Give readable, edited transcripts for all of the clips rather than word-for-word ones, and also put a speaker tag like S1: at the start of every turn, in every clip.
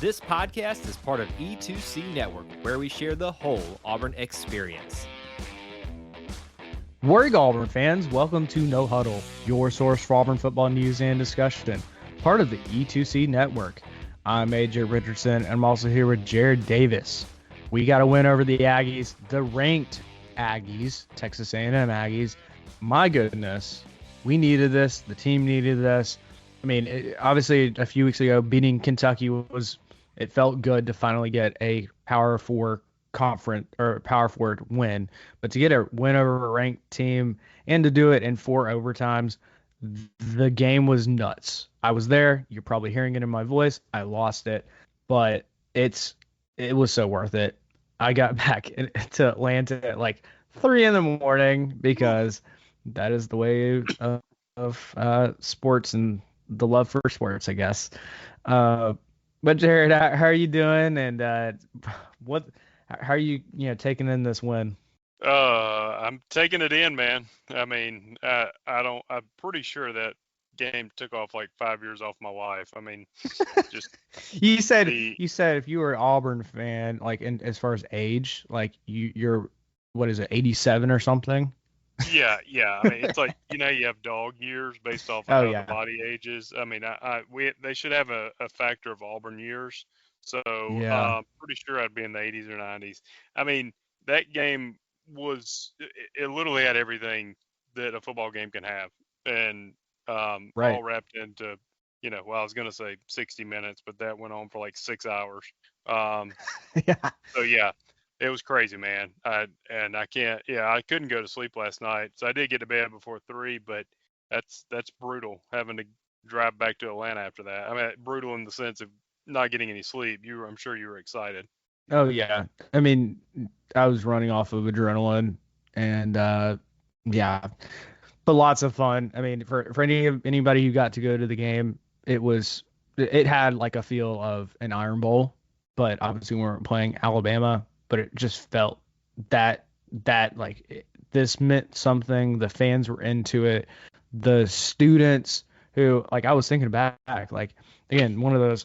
S1: This podcast is part of E2C Network, where we share the whole Auburn experience.
S2: Warrior Auburn fans, welcome to No Huddle, your source for Auburn football news and discussion, part of the E2C Network. I'm AJ Richardson, and I'm also here with Jared Davis. We got a win over the Aggies, the ranked Aggies, Texas A&M Aggies. My goodness, we needed this. The team needed this. I mean, obviously, a few weeks ago, beating Kentucky it felt good to finally get a Power 4 conference or Power 4 win, but to get a win over a ranked team and to do it in 4 overtimes, the game was nuts. I was there. You're probably hearing it in my voice. I lost it, but it was so worth it. I got back to Atlanta at like 3 a.m. because that is the way of sports and the love for sports, I guess. But Jared, how are you doing? And how are you taking in this win?
S3: I'm taking it in, man. I mean, I'm pretty sure that game took off like 5 years off my life. I mean, just
S2: you said if you were an Auburn fan, like as far as age, like you're what is it, 87 or something?
S3: Yeah. I mean, it's like, you have dog years based off of how the body ages. I mean, they should have a factor of Auburn years. So pretty sure I'd be in the 80s or 90s. I mean, that game it literally had everything that a football game can have, and all wrapped into, I was going to say 60 minutes, but that went on for like 6 hours. So yeah. It was crazy, man. I couldn't go to sleep last night. So I did get to bed before 3, but that's brutal having to drive back to Atlanta after that. I mean, brutal in the sense of not getting any sleep. I'm sure you were excited.
S2: Oh yeah. I mean, I was running off of adrenaline and but lots of fun. I mean, for anybody who got to go to the game, it had like a feel of an Iron Bowl, but obviously we weren't playing Alabama. But it just felt that this meant something. The fans were into it. The students who, like, I was thinking back, like, again, one of those,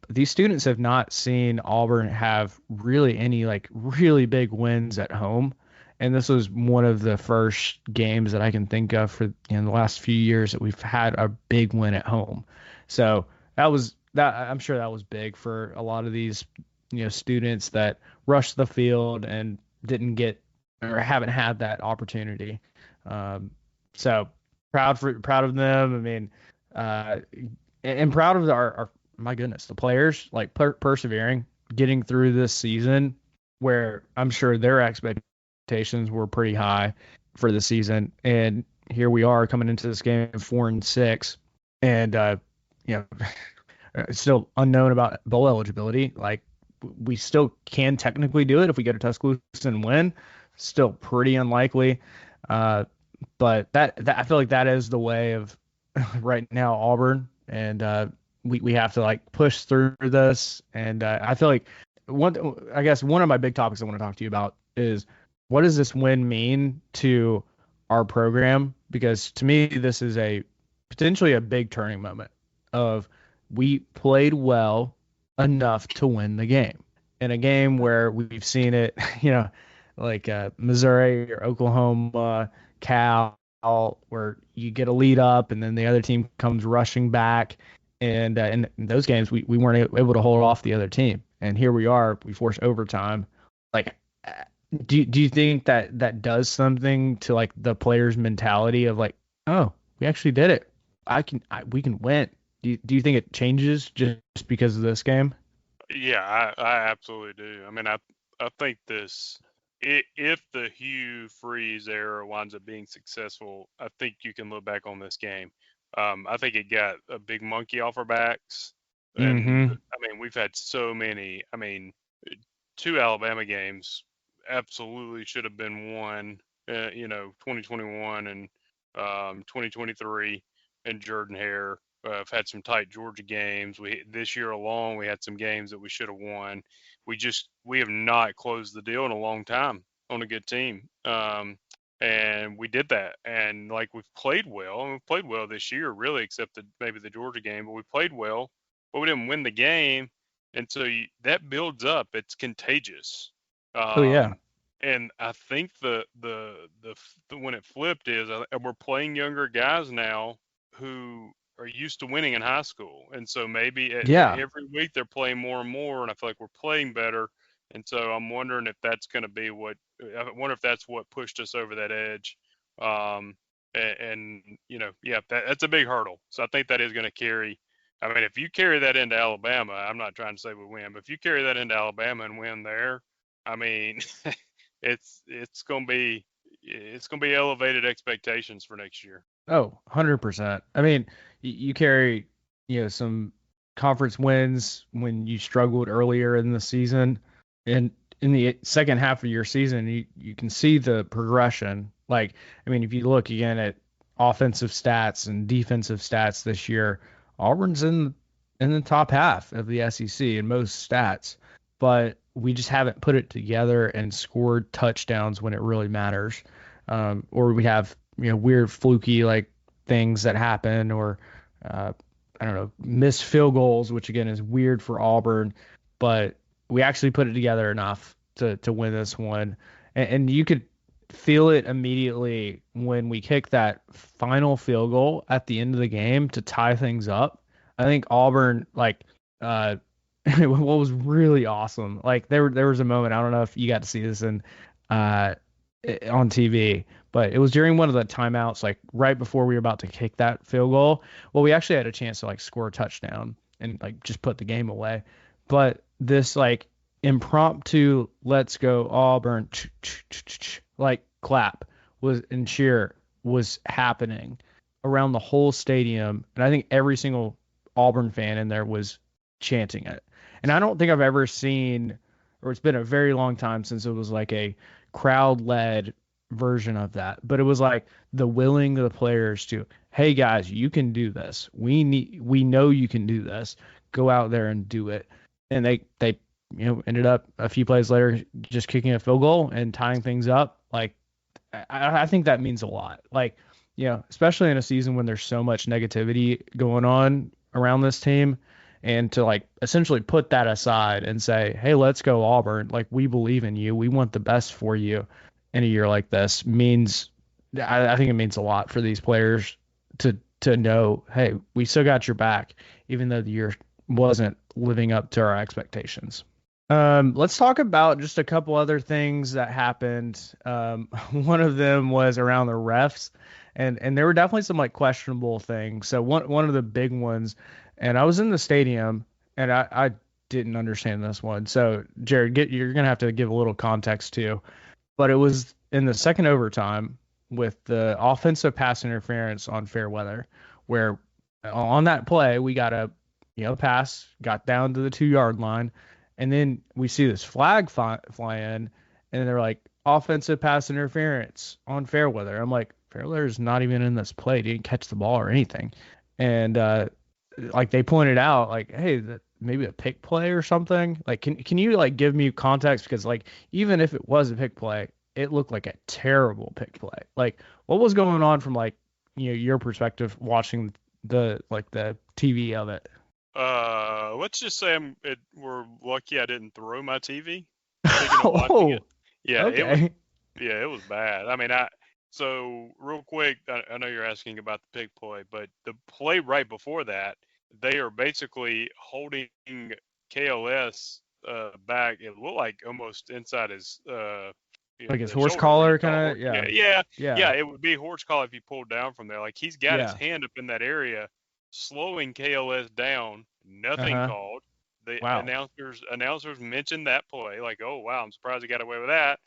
S2: these students have not seen Auburn have really any like really big wins at home. And this was one of the first games that I can think of for the last few years that we've had a big win at home. So I'm sure that was big for a lot of these students that rushed the field and didn't get or haven't had that opportunity. So proud of them. I mean, and proud of our my goodness, the players like persevering, getting through this season where I'm sure their expectations were pretty high for the season. And here we are coming into this game 4-6 and, still unknown about bowl eligibility. Like, we still can technically do it if we get a Tuscaloosa and win. Still pretty unlikely. But that I feel like that is the way of right now Auburn. And we have to like push through this. And I feel like one of my big topics I want to talk to you about is what does this win mean to our program? Because to me, this is potentially a big turning moment of we played well enough to win the game. In a game where we've seen it, like Missouri or Oklahoma, Cal, where you get a lead up and then the other team comes rushing back. And in those games, we weren't able to hold off the other team. And here we are, we force overtime. Like, do you think that does something to like the players' mentality of like, oh, we actually did it. We can win. Do you think it changes just because of this game?
S3: Yeah, I absolutely do. I mean, I think if the Hugh Freeze era winds up being successful, I think you can look back on this game. I think it got a big monkey off our backs. And I mean, we've had so many. I mean, 2 Alabama games absolutely should have been won, 2021 and 2023 and Jordan-Hare. I've had some tight Georgia games. This year alone, we had some games that we should have won. We have not closed the deal in a long time on a good team. And we did that. And like we've played well, and we've played well this year, really, except maybe the Georgia game. But we played well, but we didn't win the game. and so that builds up. It's contagious.
S2: Oh yeah.
S3: And I think the when it flipped is we're playing younger guys now who are used to winning in high school, and so maybe every week they're playing more and more, and I feel like we're playing better. And so I'm wondering if that's going to be I wonder if that's what pushed us over that edge. And that's a big hurdle. So I think that is going to carry. I mean, if you carry that into Alabama, I'm not trying to say we win, but if you carry that into Alabama and win there, I mean, it's going to be elevated expectations for next year.
S2: Oh, 100%. I mean, you carry, some conference wins when you struggled earlier in the season, and in the second half of your season, you can see the progression. Like, I mean, if you look again at offensive stats and defensive stats this year, Auburn's in the top half of the SEC in most stats, but we just haven't put it together and scored touchdowns when it really matters. Or we have, weird fluky like things that happen, or I don't know, missed field goals, which again is weird for Auburn, but we actually put it together enough to win this one. And you could feel it immediately when we kicked that final field goal at the end of the game to tie things up. I think Auburn, like, what was really awesome, like there was a moment, I don't know if you got to see this on TV, but it was during one of the timeouts, like right before we were about to kick that field goal. Well, we actually had a chance to like score a touchdown and like just put the game away. But this like impromptu "Let's go Auburn" like clap and cheer was happening around the whole stadium, and I think every single Auburn fan in there was chanting it. And I don't think I've ever seen, or it's been a very long time since it was like a crowd-led version of that. But it was like the willing of the players to, hey guys, you can do this. We know you can do this. Go out there and do it. And they ended up a few plays later just kicking a field goal and tying things up. Like, I think that means a lot. Like, especially in a season when there's so much negativity going on around this team, and to like essentially put that aside and say, hey, let's go Auburn. Like, we believe in you. We want the best for you in a year like this means, I think it means a lot for these players to know, hey, we still got your back, even though the year wasn't living up to our expectations. Let's talk about just a couple other things that happened. One of them was around the refs, and there were definitely some like questionable things. So one of the big ones, and I was in the stadium, and I didn't understand this one. So Jared, you're gonna have to give a little context too. But it was in the second overtime with the offensive pass interference on Fairweather, where on that play we got a pass, got down to the 2-yard line. And then we see this flag fly in, and they're like, offensive pass interference on Fairweather. I'm like, Fairweather's not even in this play. He didn't catch the ball or anything. And like they pointed out, like, hey, that maybe a pick play or something. Like, can you like give me context? Because like even if it was a pick play, it looked like a terrible pick play. Like, what was going on from like your perspective watching the TV of it?
S3: Let's just say we're lucky I didn't throw my TV.
S2: Oh,
S3: yeah,
S2: okay.
S3: It was bad. I mean, so real quick, I know you're asking about the pick play, but the play right before that, they are basically holding KLS back. It looked like almost inside his
S2: like his horse collar kind of.
S3: Yeah. It would be horse collar if you pulled down from there. Like he's got his hand up in that area, slowing KLS down. Nothing called. The announcers mentioned that play. Like, oh wow, I'm surprised he got away with that.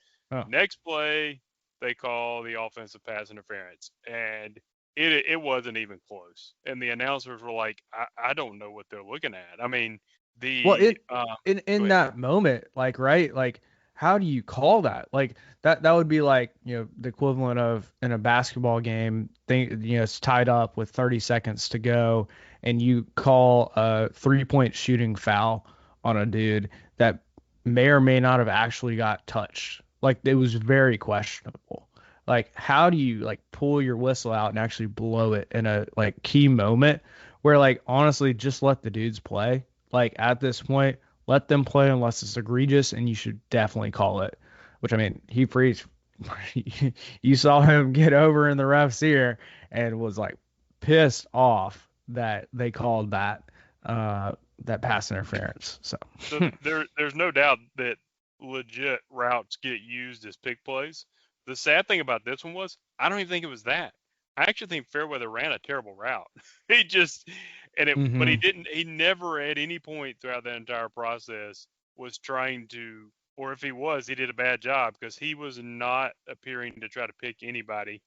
S3: Next play, they call the offensive pass interference, and it wasn't even close. And the announcers were like, I don't know what they're looking at. I mean,
S2: in that moment, like, right, like, how do you call that? Like that would be like, the equivalent of in a basketball game, it's tied up with 30 seconds to go, and you call a 3-point shooting foul on a dude that may or may not have actually got touched. Like, it was very questionable. Like, how do you like pull your whistle out and actually blow it in a like key moment where, like, honestly, just let the dudes play? Like, at this point, let them play unless it's egregious, and you should definitely call it. Which, I mean, he preached. You saw him get over in the ref's ear and was like pissed off that they called that pass interference. So
S3: there's no doubt that legit routes get used as pick plays. The sad thing about this one was I don't even think it was that. I actually think Fairweather ran a terrible route. He just but he didn't. He never at any point throughout that entire process was trying to, or if he was, he did a bad job because he was not appearing to try to pick anybody.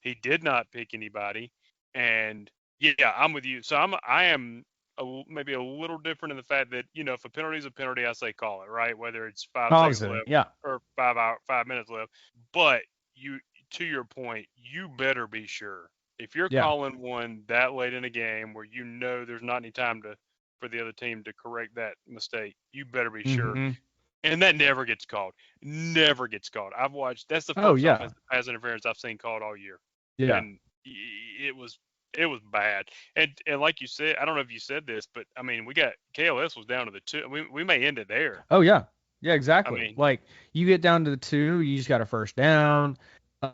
S3: He did not pick anybody, and yeah, I'm with you. So I am maybe a little different in the fact that if a penalty is a penalty, I say call it, right, whether it's 5 seconds left or 5 minutes left. But to your point, you better be sure if you're calling one that late in a game where there's not any time for the other team to correct that mistake, you better be sure. And that never gets called. Never gets called. I've watched. That's the first pass interference I've seen called all year.
S2: Yeah.
S3: And it was bad. And like you said, I don't know if you said this, but I mean, we got KLS was down to the 2. We may end it there.
S2: Oh yeah. Yeah, exactly. I mean, like you get down to the 2, you just got a first down.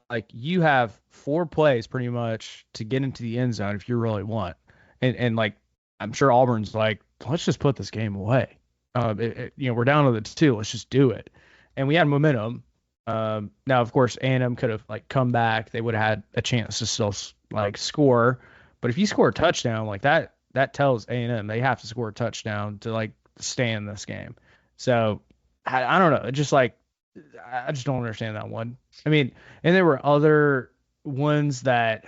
S2: Like you have 4 plays pretty much to get into the end zone if you really want. And like I'm sure Auburn's like, let's just put this game away. We're down to the 2. Let's just do it. And we had momentum. Now, of course, A&M could have like come back. They would have had a chance to still like score. But if you score a touchdown like that tells A&M they have to score a touchdown to like stay in this game. So I don't know. It just like I just don't understand that one. I mean, and there were other ones that,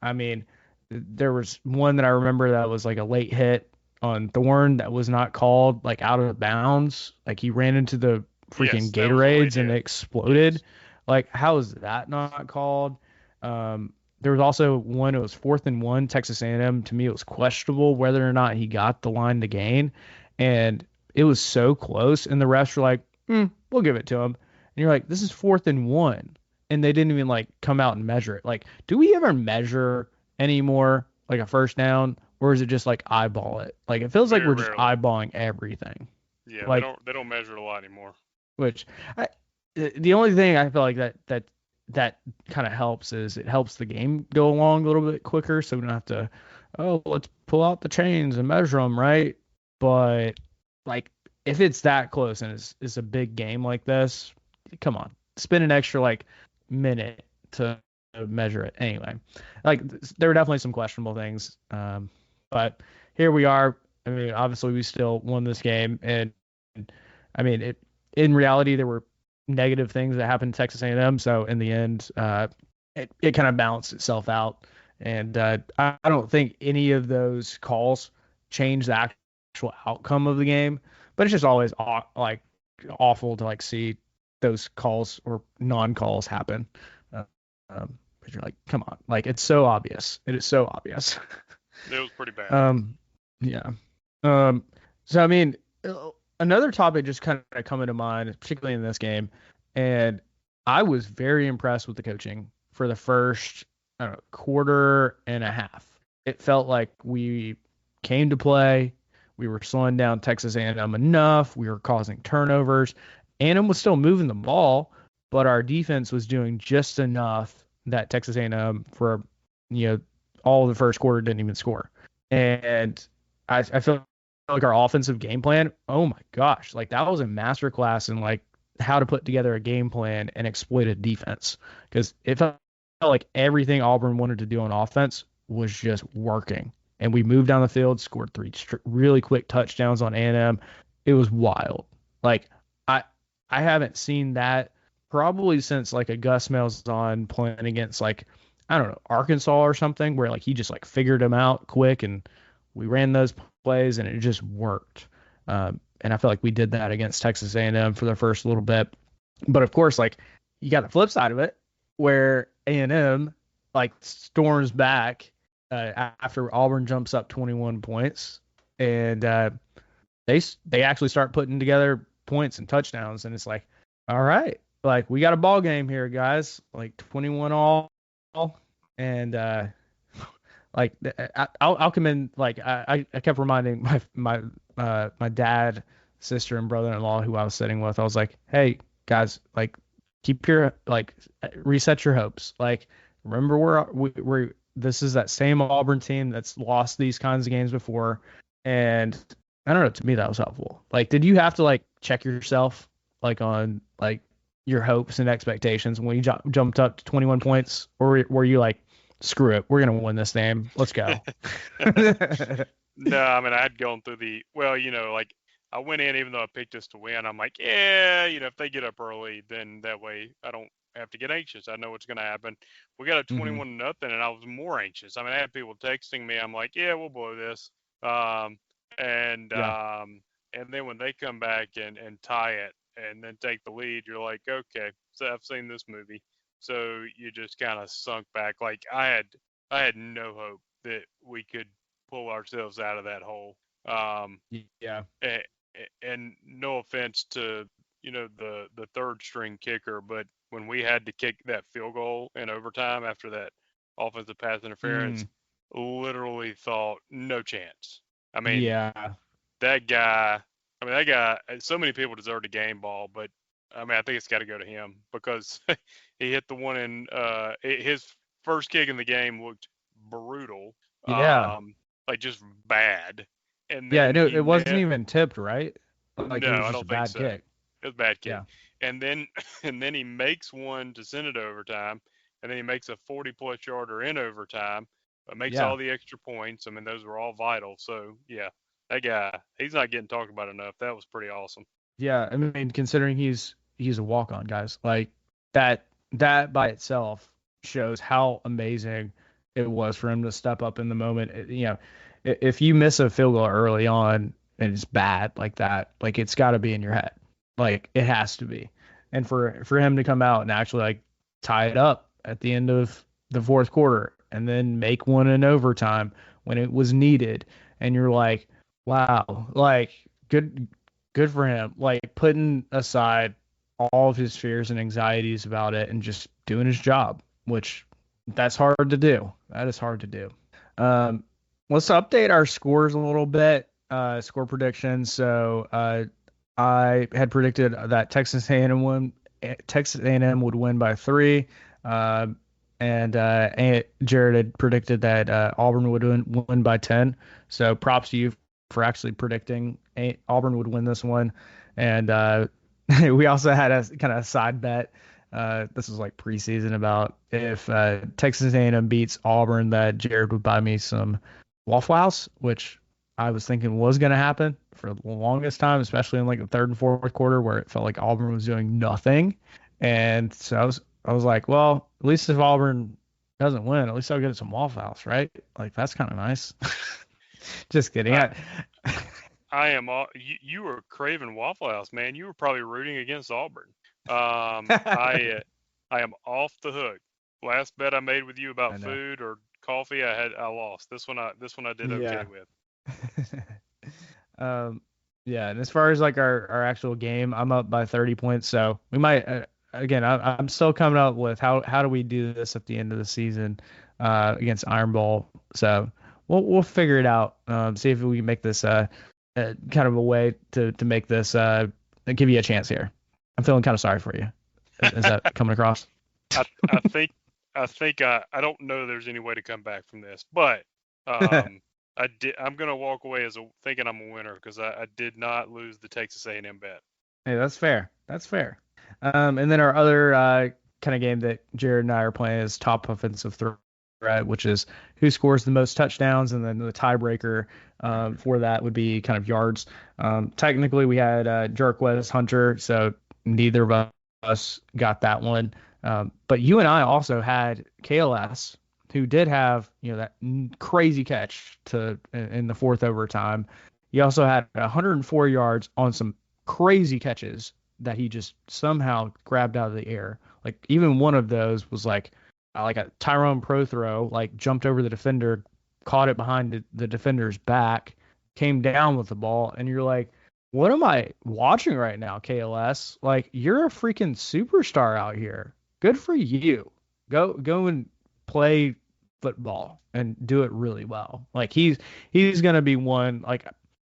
S2: I mean, there was one that I remember that was like a late hit on Thorne that was not called, like out of bounds. Like he ran into the freaking Gatorades and it exploded. Yes. Like, how is that not called? There was also one, it was 4th and 1, Texas A&M. To me, it was questionable whether or not he got the line to gain. And it was so close. And the refs were like, we'll give it to him. And you're like, this is 4th and 1. And they didn't even like come out and measure it. Like, do we ever measure anymore like a first down? Or is it just like eyeball it? Like, it feels like we're just eyeballing everything.
S3: Yeah,
S2: like,
S3: they don't measure it a lot anymore.
S2: Which, the only thing I feel like that kind of helps is it helps the game go along a little bit quicker, so we don't have to, let's pull out the chains and measure them, right? But like, if it's that close and it's a big game like this, come on, spend an extra like minute to measure it. Anyway, like there were definitely some questionable things, but here we are. I mean, obviously we still won this game, and I mean, in reality there were negative things that happened to Texas A&M. So in the end, it kind of balanced itself out, and I don't think any of those calls changed the actual outcome of the game. But it's just always like awful to like see those calls or non-calls happen. Because you're like, come on, like it's so obvious. It is so obvious.
S3: It was pretty bad.
S2: Yeah. So I mean, another topic just kind of coming to mind, particularly in this game, and I was very impressed with the coaching for the first quarter and a half. It felt like we came to play. We were slowing down Texas A&M enough. We were causing turnovers. A&M was still moving the ball, but our defense was doing just enough that Texas A&M for all of the first quarter didn't even score. And I feel like our offensive game plan, oh my gosh, like that was a masterclass in like how to put together a game plan and exploit a defense, because it felt like everything Auburn wanted to do on offense was just working. And we moved down the field, scored 3 really quick touchdowns on A&M. It was wild. Like I haven't seen that probably since like a Gus Malzahn playing against like, I don't know, Arkansas or something, where like he just like figured them out quick and we ran those plays and it just worked. And I feel like we did that against Texas A&M for the first little bit. But of course, like you got the flip side of it where A&M like storms back after Auburn jumps up 21 points, and they actually start putting together points and touchdowns, and it's like, all right, like we got a ball game here, guys, like 21 all, and like I'll commend, like I kept reminding my dad sister and brother-in-law who I was sitting with. I was like, hey guys, like reset your hopes. Like, remember we're this is that same Auburn team that's lost these kinds of games before. And I don't know, to me that was helpful. Like, did you have to like check yourself like on like your hopes and expectations when you jumped up to 21 points, or were you like, screw it, we're gonna win this game, let's go?
S3: No, I mean, I had gone through like I went in, even though I picked us to win, I'm like, yeah, if they get up early, then that way I don't have to get anxious. I know what's going to happen. We got a 21 nothing, and I was more anxious. I mean, I had people texting me. I'm like, yeah, we'll blow this. And then when they come back and tie it and then take the lead, you're like, okay, so I've seen this movie. So you just kind of sunk back. Like I had no hope that we could pull ourselves out of that hole.
S2: Yeah.
S3: And no offense to the third string kicker, but when we had to kick that field goal in overtime after that offensive pass interference, literally thought no chance. I mean, that guy. So many people deserve the game ball, but I mean, I think it's got to go to him because he hit the one in his first kick in the game looked brutal.
S2: Yeah.
S3: Like just bad. And
S2: then it wasn't even tipped, right? Like,
S3: no,
S2: it was just
S3: I don't
S2: a bad
S3: think so.
S2: kick.
S3: It was a bad kick.
S2: Yeah.
S3: And then he makes one to send it overtime, and then he makes a 40-plus yarder in overtime, but makes all the extra points. I mean, those were all vital. So yeah, that guy, he's not getting talked about enough. That was pretty awesome.
S2: Yeah, I mean, considering he's a walk-on, guys, like that by itself shows how amazing it was for him to step up in the moment. If you miss a field goal early on and it's bad like that, like it's got to be in your head, like it has to be. And for him to come out and actually like tie it up at the end of the fourth quarter and then make one in overtime when it was needed, and you're like, wow, like good for him, like putting aside all of his fears and anxieties about it and just doing his job, which that's hard to do. That is hard to do. Let's update our scores a little bit. Score predictions. So I had predicted that Texas A&M would win by 3. And Jared had predicted that Auburn would win by 10. So props to you for actually predicting Auburn would win this one. And we also had a kind of side bet. This was like preseason about if Texas A&M beats Auburn, that Jared would buy me some Waffle House, which I was thinking was going to happen for the longest time, especially in like the third and fourth quarter where it felt like Auburn was doing nothing. And so I was like, well, at least if Auburn doesn't win, at least I'll get some Waffle House, right? Like, that's kind of nice. Just kidding.
S3: I am all you were craving Waffle House, man. You were probably rooting against Auburn. I am off the hook. Last bet I made with you about food or coffee, I lost. This one I did okay with.
S2: And as far as like our actual game, I'm up by 30 points, so we might again, I'm still coming up with how do we do this at the end of the season against Iron Bowl. So we'll figure it out. See if we can make this kind of a way to make this give you a chance here. I'm feeling kind of sorry for you. Is that coming across?
S3: I think I don't know there's any way to come back from this, but I'm gonna walk away thinking I'm a winner because I did not lose the Texas A&M bet.
S2: Hey, that's fair. And then our other kind of game that Jared and I are playing is top offensive threat, which is who scores the most touchdowns, and then the tiebreaker for that would be kind of yards. Technically, we had Jarquez Hunter, so neither of us got that one. But you and I also had KLS, who did have that crazy catch in the fourth overtime. He also had 104 yards on some crazy catches that he just somehow grabbed out of the air. Like, even one of those was like a Tyrone Pro throw, like jumped over the defender, caught it behind the defender's back, came down with the ball, and you're like, what am I watching right now, KLS? Like, you're a freaking superstar out here. Good for you. Go and play football and do it really well. Like, he's gonna be one. Like,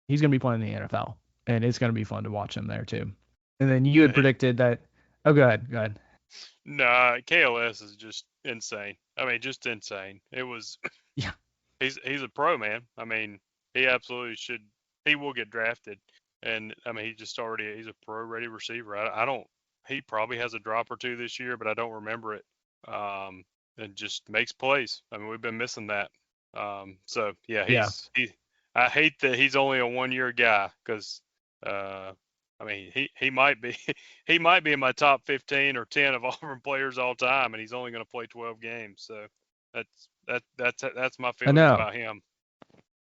S2: he's gonna be playing in the NFL. and it's going to be fun to watch him there too. And then you had predicted that. Oh, go ahead.
S3: Nah, KLS is just insane. I mean, just insane. It was.
S2: Yeah.
S3: He's a pro, man. I mean, he absolutely should. He will get drafted, and I mean, he's a pro ready receiver. I don't. He probably has a drop or two this year, but I don't remember it. And just makes plays. I mean, we've been missing that. So yeah, I hate that he's only a 1-year guy because, I mean, he might be he might be in my top 15 or 10 of Auburn players all time, and he's only going to play 12 games. So that's my feelings about him.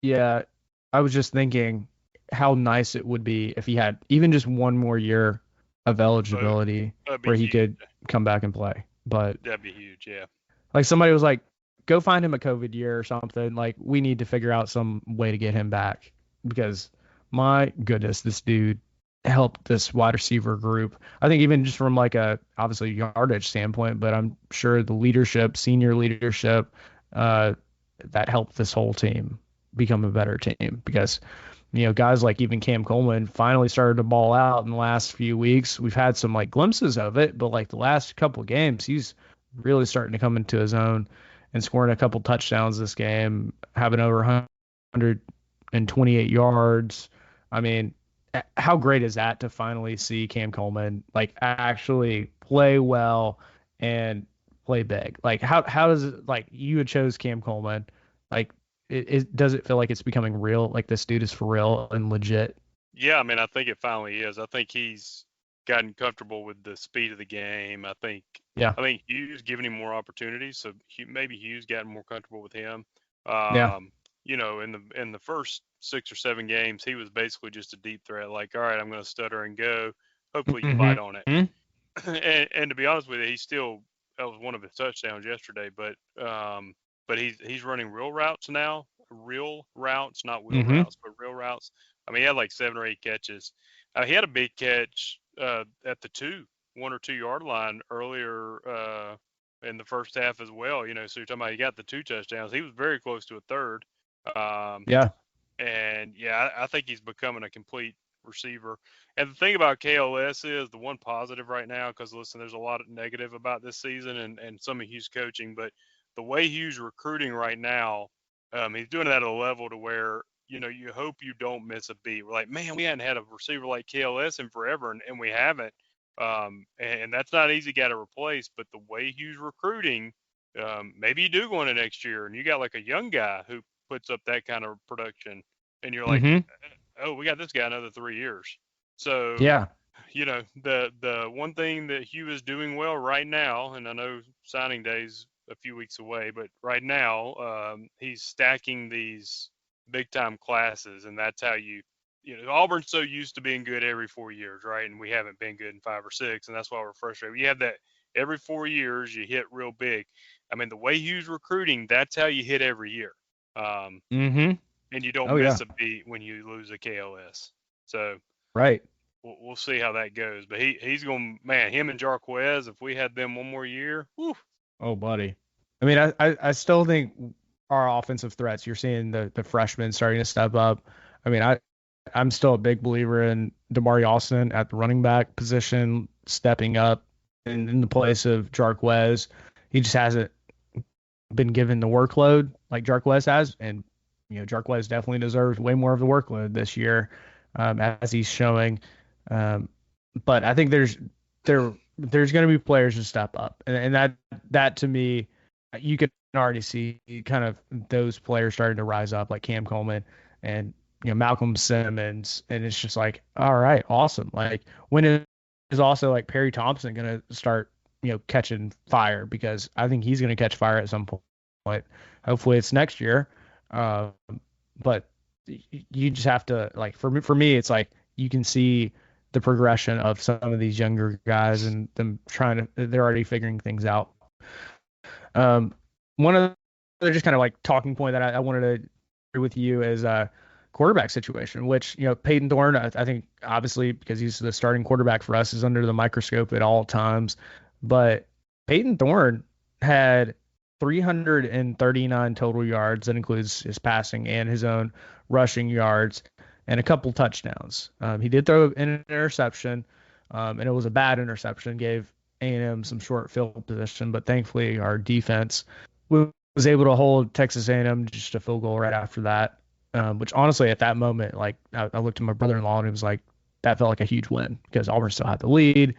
S2: Yeah, I was just thinking how nice it would be if he had even just one more year of eligibility where he could come back and play. But
S3: that'd be huge, yeah.
S2: Like somebody was like, go find him a COVID year or something. Like we need to figure out some way to get him back because my goodness, this dude helped this wide receiver group. I think even just from like a obviously yardage standpoint, but I'm sure the leadership, senior leadership, that helped this whole team become a better team because, you know, guys like even Cam Coleman finally started to ball out in the last few weeks. We've had some like glimpses of it, but like the last couple of games, he's really starting to come into his own and scoring a couple touchdowns this game, having over 128 yards. I mean, how great is that to finally see Cam Coleman like actually play well and play big? Like how does it, like you had chose Cam Coleman, like does it feel like it's becoming real? Like this dude is for real and legit?
S3: Yeah, I mean, I think it finally is. I think he's gotten comfortable with the speed of the game. I think Hughes giving him more opportunities, so maybe Hughes gotten more comfortable with him. You know, in the first 6 or 7 games, he was basically just a deep threat. Like, all right, I'm going to stutter and go. Hopefully, you bite on it. And to be honest with you, that was one of his touchdowns yesterday. But he's running real routes now. Real routes, not wheel routes, but real routes. I mean, he had like 7 or 8 catches. He had a big catch at the 1 or 2 yard line earlier in the first half as well. You know, so you're talking about he got the 2 touchdowns. He was very close to a third. And yeah, I think he's becoming a complete receiver. And the thing about KLS is the one positive right now, because listen, there's a lot of negative about this season and some of Hughes coaching, but the way Hughes recruiting right now, he's doing it at a level to where, you know, you hope you don't miss a beat. We're like, man, we hadn't had a receiver like KLS in forever, and we haven't. And that's not an easy guy to replace. But the way Hughes recruiting, maybe you do go into next year, and you got like a young guy who puts up that kind of production, and you're like, oh, we got this guy another 3 years. So
S2: yeah,
S3: you know, the one thing that Hugh is doing well right now, and I know signing day's a few weeks away, but right now he's stacking these big time classes, and that's how you know, Auburn's so used to being good every 4 years, right? And we haven't been good in 5 or 6, and that's why we're frustrated. You have that every 4 years, you hit real big. I mean, the way Hugh's recruiting, that's how you hit every year. And you don't miss a beat when you lose a KLS. So we'll see how that goes. But he's going, man, him and Jarquez, if we had them one more year, whew.
S2: Oh, buddy. I mean, I still think our offensive threats, you're seeing the freshmen starting to step up. I mean, I'm still a big believer in Damari Austin at the running back position, stepping up in the place of Jarquez. He just hasn't been given the workload like Jarquez has, and you know Jarquez definitely deserves way more of the workload this year, as he's showing. But I think there's going to be players to step up, and that to me, you can already see kind of those players starting to rise up, like Cam Coleman and Malcolm Simmons, and it's just like, all right, awesome. Like when is also like Perry Thompson going to start catching fire, because I think he's going to catch fire at some point. Hopefully it's next year. But you just have to, like, for me, it's like you can see the progression of some of these younger guys and them they're already figuring things out. One of the just kind of like talking point that I wanted to agree with you is quarterback situation, which, Peyton Thorne, I think obviously because he's the starting quarterback for us, is under the microscope at all times. But Peyton Thorne had 339 total yards. That includes his passing and his own rushing yards. and a couple touchdowns. He did throw an interception, and it was a bad interception, gave A&M some short field position, but thankfully our defense was able to hold Texas A&M just a field goal right after that, which honestly at that moment, like I looked at my brother-in-law and he was like, that felt like a huge win because Auburn still had the lead,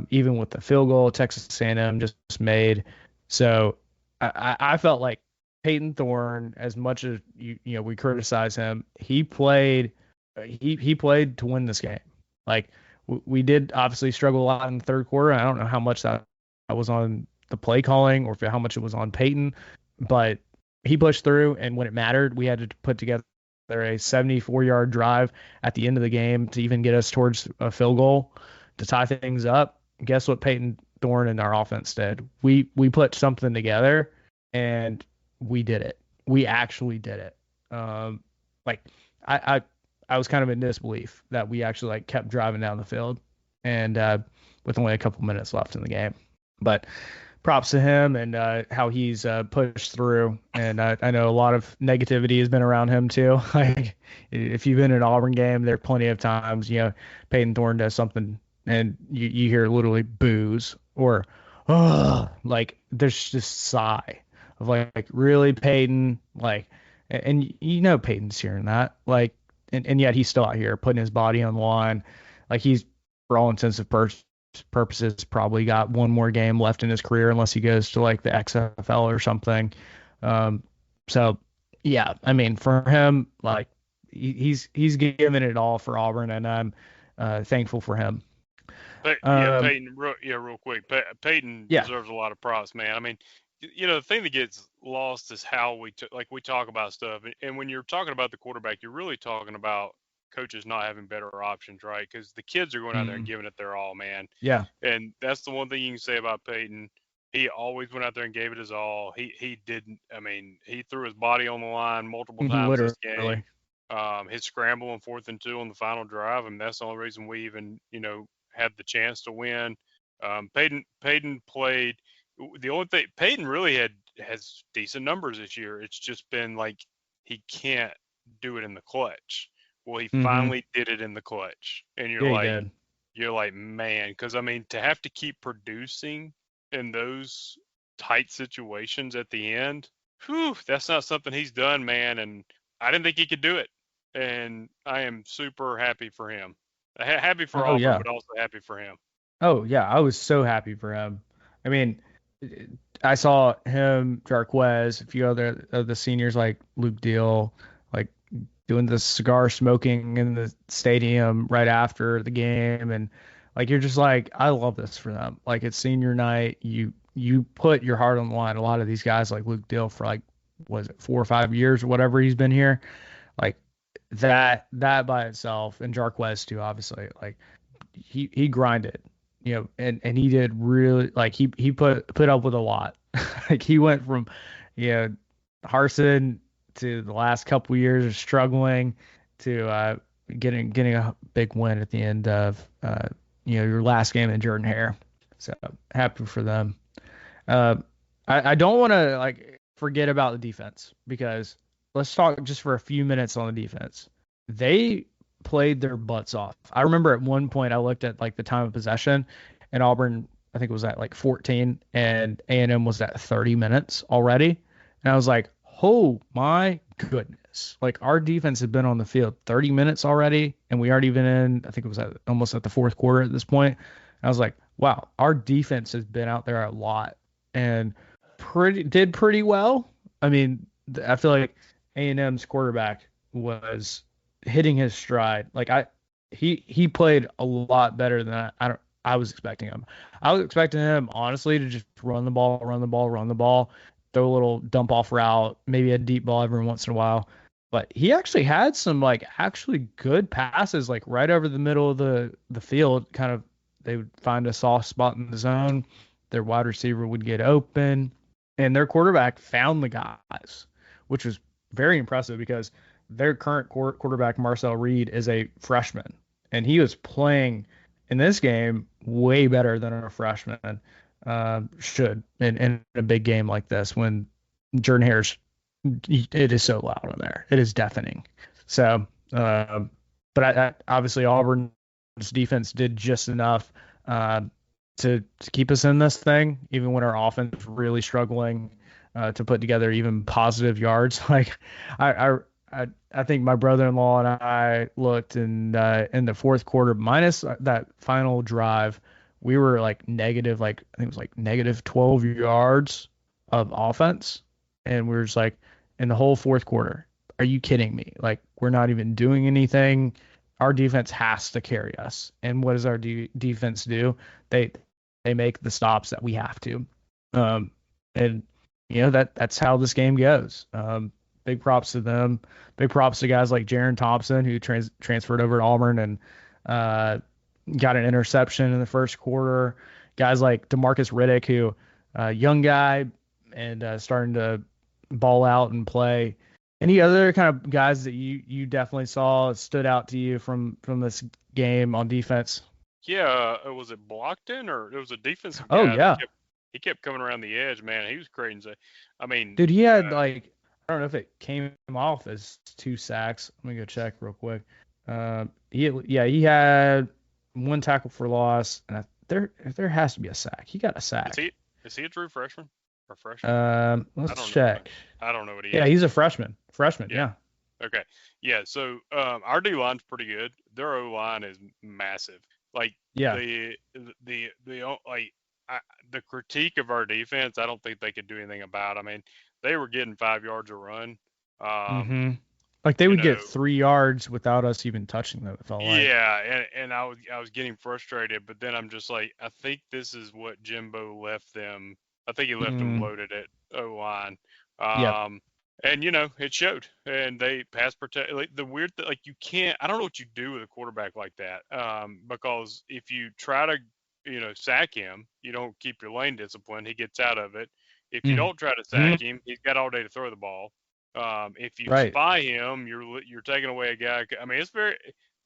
S2: even with the field goal Texas A&M just made. So I felt like Peyton Thorne, as much as we criticize him, he played to win this game. Like we did obviously struggle a lot in the third quarter. I don't know how much that was on the play calling or how much it was on Peyton, but he pushed through, and when it mattered, we had to put together a 74-yard drive at the end of the game to even get us towards a field goal to tie things up. Guess what Peyton Thorne and our offense did? We put something together, and we did it. We actually did it. Like I was kind of in disbelief that we actually like kept driving down the field, and with only a couple minutes left in the game. But props to him and how he's pushed through. And I know a lot of negativity has been around him too. Like if you've been in an Auburn game, there are plenty of times, Peyton Thorne does something and you hear literally boos or, like there's just sigh of like really Peyton, like, and Peyton's hearing that, like, and yet he's still out here putting his body on the line. Like he's, for all intents and purposes, probably got one more game left in his career unless he goes to like the XFL or something. So yeah, I mean for him, like he's giving it all for Auburn, and I'm thankful for him.
S3: Peyton, real quick. Peyton deserves a lot of props, man. I mean, the thing that gets lost is how we talk about stuff, and when you're talking about the quarterback, you're really talking about coaches not having better options, right? Because the kids are going out there and giving it their all, man.
S2: Yeah.
S3: And that's the one thing you can say about Peyton. He always went out there and gave it his all. He didn't. I mean, he threw his body on the line multiple times this game. His scramble on 4th and 2 on the final drive, and that's the only reason we even had the chance to win. Peyton played. The only thing Peyton really has decent numbers this year. It's just been like he can't do it in the clutch. Well, he finally did it in the clutch, and you're like, man, because I mean, to have to keep producing in those tight situations at the end, that's not something he's done, man. And I didn't think he could do it, and I am super happy for him. Happy for Auburn, but also happy for him.
S2: Oh yeah, I was so happy for him. I mean, I saw him, Jarquez, a few other of the seniors like Luke Deal, like doing the cigar smoking in the stadium right after the game, and like you're just like, I love this for them. Like it's senior night, you put your heart on the line. A lot of these guys like Luke Deal for like, was it 4 or 5 years or whatever he's been here, like that by itself, and Jarquez too, obviously, like he grinded, and he did really, like he put up with a lot. Like he went from Harsin to the last couple years of struggling to getting a big win at the end of your last game in Jordan Hare. So happy for them. I don't want to like forget about the defense, because let's talk just for a few minutes on the defense. They played their butts off. I remember at one point I looked at like the time of possession, and Auburn, I think it was at like 14, and A&M was at 30 minutes already. And I was like, oh my goodness. Like our defense had been on the field 30 minutes already, and we aren't even in, I think it was almost at the fourth quarter at this point. And I was like, wow, our defense has been out there a lot and did pretty well. I mean, I feel like A&M's quarterback was hitting his stride. Like he played a lot better than I was expecting him. I was expecting him, honestly, to just run the ball, throw a little dump off route, maybe a deep ball every once in a while. But he actually had some like actually good passes, like right over the middle of the field. Kind of, they would find a soft spot in the zone. Their wide receiver would get open, and their quarterback found the guys, which was very impressive because their current quarterback, Marcel Reed, is a freshman, and he was playing in this game way better than a freshman should in a big game like this, when Jordan Hare's, it is so loud in there. It is deafening. So But obviously Auburn's defense did just enough uh, to keep us in this thing, even when our offense was really struggling to put together even positive yards. Like I I I think my brother-in-law and I looked in the fourth quarter, minus that final drive, we were like negative, like I think it was like negative 12 yards of offense, and we were just like in the whole fourth quarter. Are you kidding me? Like we're not even doing anything. Our defense has to carry us. And what does our defense do? They they make the stops that we have to. Um, and that's how this game goes. Big props to them. Big props to guys like Jaron Thompson who transferred over to Auburn and uh, got an interception in the first quarter. Guys like Demarcus Riddick, who young guy and starting to ball out and play. Any other kind of guys that you definitely saw stood out to you from this game on defense?
S3: Yeah, was it Blockton or it was a defensive
S2: Oh
S3: guy
S2: yeah,
S3: he kept coming around the edge, man. He was crazy. I mean,
S2: dude, he had like I don't know if it came off as 2 sacks. Let me go check real quick. He had 1 tackle for loss, and there has to be a sack. He got a sack.
S3: Is he a true freshman or freshman?
S2: Let's check.
S3: I don't know what he is.
S2: Yeah, he's a freshman. Freshman, yeah.
S3: Okay. Yeah, so our D line's pretty good. Their O line is massive. Like
S2: yeah.
S3: The critique of our defense, I don't think they could do anything about. I mean, they were getting 5 yards a run.
S2: Like they would get 3 yards without us even touching them. It felt like.
S3: Yeah, and I was getting frustrated, but then I'm just like, I think this is what Jimbo left them. I think he left them loaded at O line. And it showed. And they pass protect. Like the weird thing, like you can't. I don't know what you do with a quarterback like that. Because if you try to, sack him, you don't keep your lane discipline. He gets out of it. If you don't try to sack him, he's got all day to throw the ball. If you spy him, you're taking away a guy. I mean,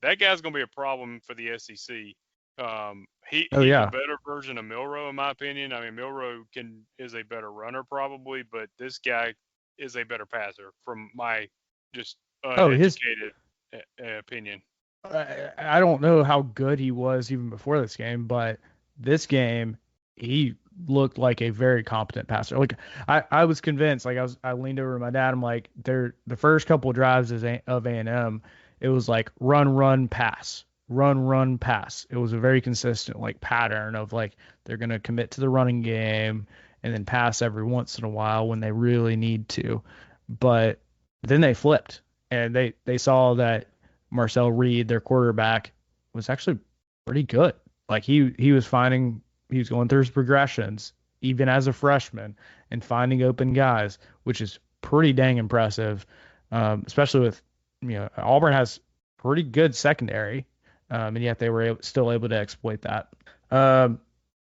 S3: that guy's gonna be a problem for the SEC. He's a better version of Milroe, in my opinion. I mean, Milroe is a better runner probably, but this guy is a better passer from my just uneducated opinion.
S2: I don't know how good he was even before this game, but this game he looked like a very competent passer. Like I was convinced. Like I leaned over to my dad. I'm like, the first couple of drives of A&M, it was like run, pass, run, pass. It was a very consistent like pattern of like they're gonna commit to the running game and then pass every once in a while when they really need to. But then they flipped and they saw that Marcel Reed, their quarterback, was actually pretty good. Like he was going through his progressions even as a freshman and finding open guys, which is pretty dang impressive. Especially with Auburn has pretty good secondary, and yet they were still able to exploit that.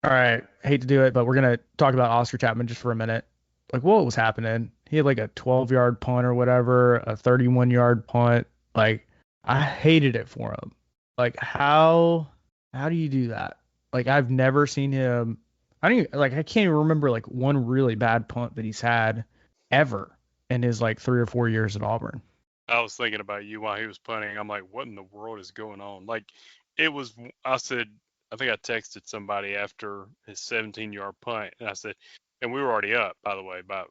S2: All right, hate to do it, but we're gonna talk about Oscar Chapman just for a minute. Like what was happening? He had like a 12-yard punt or whatever, a 31-yard punt. Like I hated it for him. Like how do you do that? Like I've never seen him. I can't even remember like one really bad punt that he's had ever in his like 3 or 4 years at Auburn.
S3: I was thinking about you while he was punting. I'm like, what in the world is going on? Like I think I texted somebody after his 17-yard punt, and I said, and we were already up, by the way, by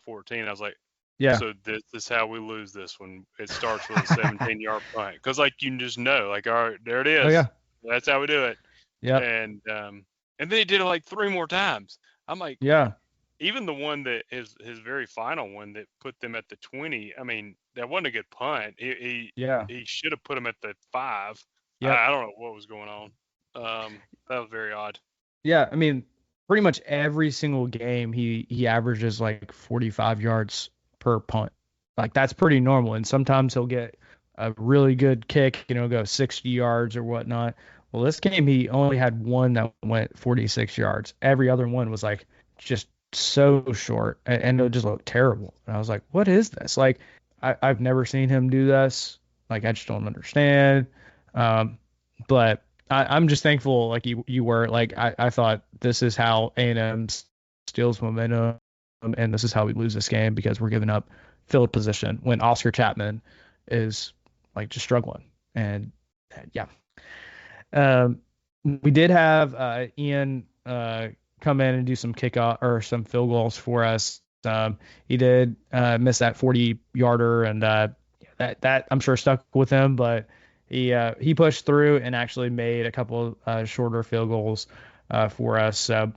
S3: 14. I was like,
S2: yeah.
S3: So this is how we lose this one. It starts with a 17-yard punt, because like you just know, like, all right, there it is.
S2: Oh yeah,
S3: that's how we do it.
S2: Yeah.
S3: And then he did it like 3 more times. I'm like,
S2: yeah.
S3: Even the one that his very final one that put them at the 20. I mean, that wasn't a good punt. He should have put him at the 5. Yeah. I don't know what was going on. That was very odd.
S2: Yeah, I mean, pretty much every single game he averages like 45 yards per punt. Like that's pretty normal. And sometimes he'll get a really good kick, go 60 yards or whatnot. Well, this game he only had one that went 46 yards. Every other one was like just so short and it just looked terrible. And I was like, what is this? Like I've never seen him do this. Like I just don't understand. But I'm just thankful like you were. Like I thought this is how A&M steals momentum and this is how we lose this game because we're giving up field position when Oscar Chapman is like just struggling. And yeah, we did have Ian come in and do some kickoff or some field goals for us. He did miss that 40-yarder, and that I'm sure stuck with him, but he pushed through and actually made a couple shorter field goals for us. So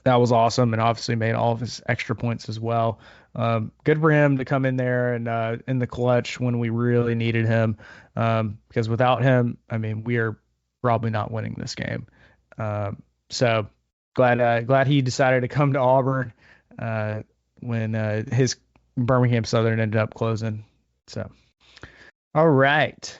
S2: that was awesome, and obviously made all of his extra points as well. Good for him to come in there and in the clutch when we really needed him, because without him, I mean, we are probably not winning this game. So glad he decided to come to Auburn when his Birmingham Southern ended up closing. So, all right.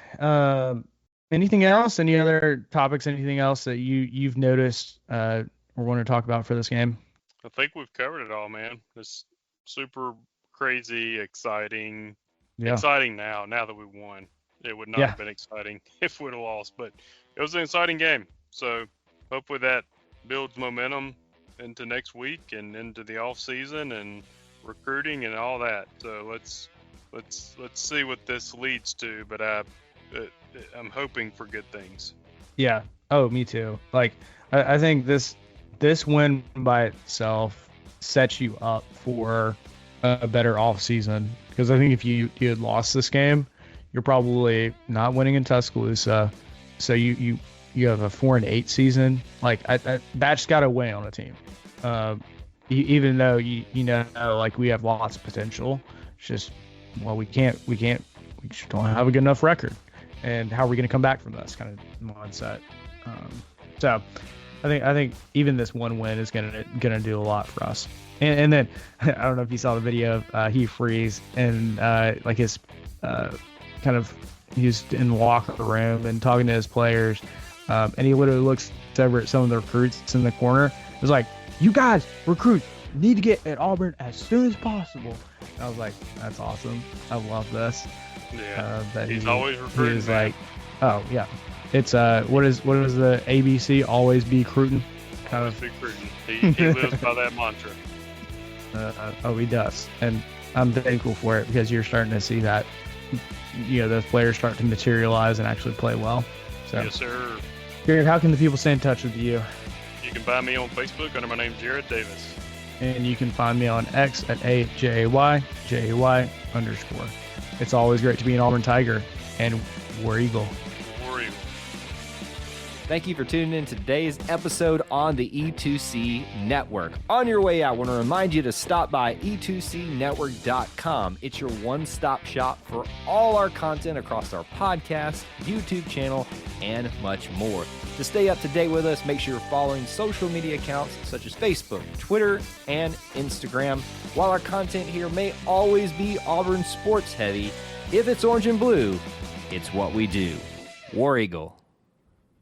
S2: Anything else? Any other topics? Anything else that you've noticed or want to talk about for this game?
S3: I think we've covered it all, man. It's super crazy, exciting. Yeah. Exciting now that we won. It would not have been exciting if we'd have lost, but it was an exciting game. So hopefully that builds momentum into next week and into the off season and recruiting and all that. So let's see what this leads to, but I'm hoping for good things.
S2: Yeah. Oh, me too. Like I think this win by itself sets you up for a better off season, because I think if you had lost this game, you're probably not winning in Tuscaloosa. So you have a 4-8 season. Like that's got to weigh on a team. Even though you know like we have lots of potential, it's just we just don't have a good enough record. And how are we going to come back from this kind of mindset? So I think even this one win is gonna do a lot for us. And then I don't know if you saw the video of Hugh Freeze and like his kind of he's in the locker room and talking to his players, and he literally looks over at some of the recruits in the corner. It was like, "You guys, recruits, need to get at Auburn as soon as possible." And I was like, "That's awesome. I love this."
S3: Yeah, he's always recruiting.
S2: He's like, "Oh yeah." It's what is the ABC? Always be recruiting. Kind of.
S3: Be recruiting. He lives by that mantra.
S2: He does, and I'm thankful for it, because you're starting to see that, those players start to materialize and actually play well. So,
S3: yes, sir.
S2: Jared, how can the people stay in touch with you?
S3: You can find me on Facebook under my name, Jared Davis.
S2: And you can find me on X at AJAY_. It's always great to be an Auburn Tiger, and War Eagle.
S1: Thank you for tuning in to today's episode on the E2C Network. On your way out, I want to remind you to stop by e2cnetwork.com. It's your one-stop shop for all our content across our podcast, YouTube channel, and much more. To stay up to date with us, make sure you're following social media accounts such as Facebook, Twitter, and Instagram. While our content here may always be Auburn sports heavy, if it's orange and blue, it's what we do. War Eagle.